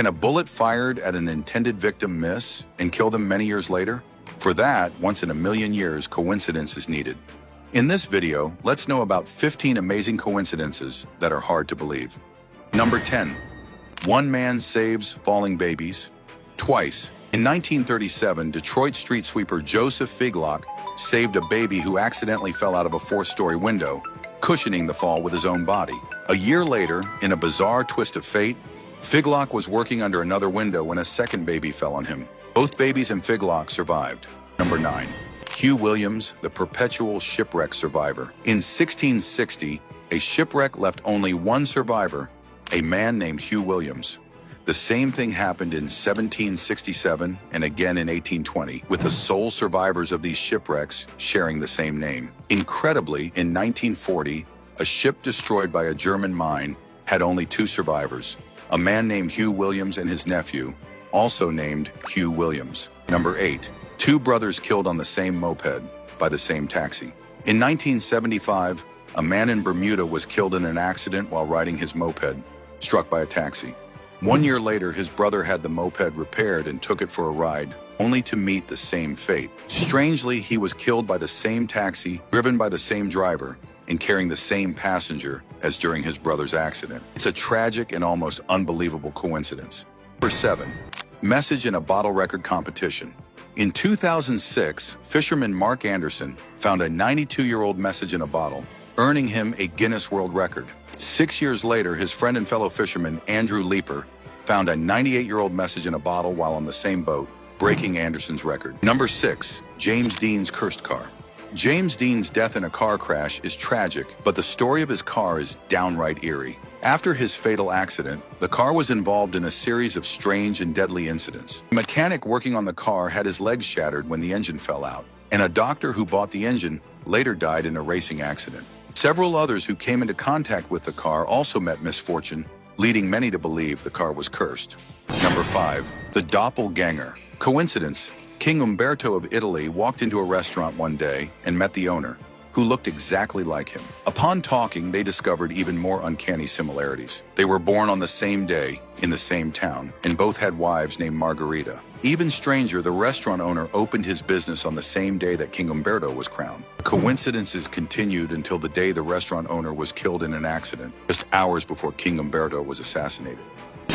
Can a bullet fired at an intended victim miss and kill them many years later? For that, once in a million years, coincidence is needed. In this video, let's know about 15 amazing coincidences that are hard to believe. Number 10. One man saves falling babies twice. In 1937, Detroit street sweeper Joseph Figlock saved a baby who accidentally fell out of a fourth-story window, cushioning the fall with his own body. A year later, in a bizarre twist of fate, Figlock was working under another window when a second baby fell on him. Both babies and Figlock survived. Number 9. Hugh Williams, the perpetual shipwreck survivor. In 1660, a shipwreck left only one survivor, a man named Hugh Williams. The same thing happened in 1767 and again in 1820, with the sole survivors of these shipwrecks sharing the same name. Incredibly, in 1940, a ship destroyed by a German mine had only two survivors, a man named Hugh Williams and his nephew, also named Hugh Williams. Number 8. Two brothers killed on the same moped by the same taxi. In 1975, a man in Bermuda was killed in an accident while riding his moped, struck by a taxi. 1 year later, his brother had the moped repaired and took it for a ride, only to meet the same fate. Strangely, he was killed by the same taxi, driven by the same driver, and carrying the same passenger as during his brother's accident. It's a tragic and almost unbelievable coincidence. Number 7. Message in a bottle record competition. In 2006, fisherman Mark Anderson found a 92-year-old message in a bottle, earning him a Guinness World Record. 6 years later, his friend and fellow fisherman Andrew Leeper found a 98-year-old message in a bottle while on the same boat, breaking Anderson's record. Number 6. James Dean's cursed car. James Dean's death in a car crash is tragic, but the story of his car is downright eerie. After his fatal accident, the car was involved in a series of strange and deadly incidents. A mechanic working on the car had his legs shattered when the engine fell out, and a doctor who bought the engine later died in a racing accident. Several others who came into contact with the car also met misfortune, leading many to believe the car was cursed. Number 5. The doppelganger. Coincidence. King Umberto of Italy walked into a restaurant one day and met the owner, who looked exactly like him. Upon talking, they discovered even more uncanny similarities. They were born on the same day, in the same town, and both had wives named Margherita. Even stranger, the restaurant owner opened his business on the same day that King Umberto was crowned. Coincidences continued until the day the restaurant owner was killed in an accident, just hours before King Umberto was assassinated.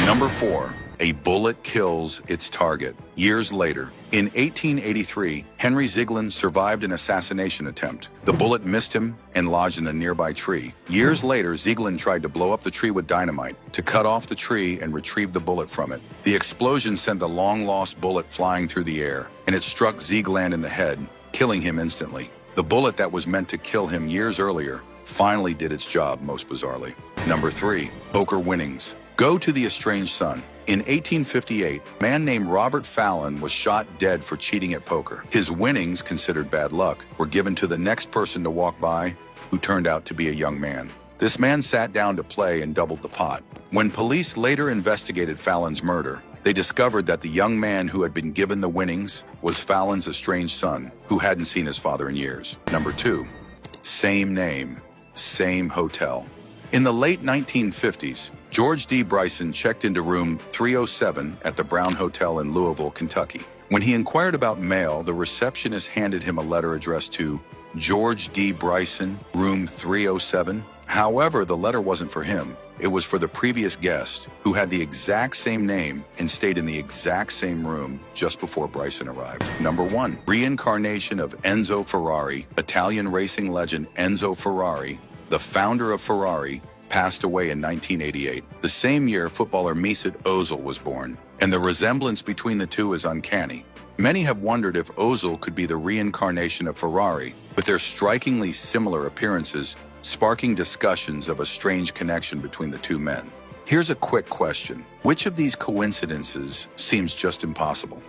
Number 4. A bullet kills its target. Years later, in 1883, Henry Ziegler survived an assassination attempt. The bullet missed him and lodged in a nearby tree. Years later, Ziegler tried to blow up the tree with dynamite to cut off the tree and retrieve the bullet from it. The explosion sent the long-lost bullet flying through the air, and it struck Ziegler in the head, killing him instantly. The bullet that was meant to kill him years earlier finally did its job, most bizarrely. Number 3. Poker winnings. Go to the estranged son. In 1858, a man named Robert Fallon was shot dead for cheating at poker. His winnings, considered bad luck, were given to the next person to walk by, who turned out to be a young man. This man sat down to play and doubled the pot. When police later investigated Fallon's murder, they discovered that the young man who had been given the winnings was Fallon's estranged son, who hadn't seen his father in years. Number 2. Same name, same hotel. In the late 1950s, George D. Bryson checked into room 307 at the Brown Hotel in Louisville, Kentucky. When he inquired about mail, the receptionist handed him a letter addressed to George D. Bryson, room 307. However, the letter wasn't for him. It was for the previous guest, who had the exact same name and stayed in the exact same room just before Bryson arrived. Number 1. Reincarnation of Enzo Ferrari. Italian racing legend Enzo Ferrari, the founder of Ferrari, passed away in 1988. The same year, footballer Mesut Ozil was born, and the resemblance between the two is uncanny. Many have wondered if Ozil could be the reincarnation of Ferrari, with their strikingly similar appearances sparking discussions of a strange connection between the two men. Here's a quick question. Which of these coincidences seems just impossible?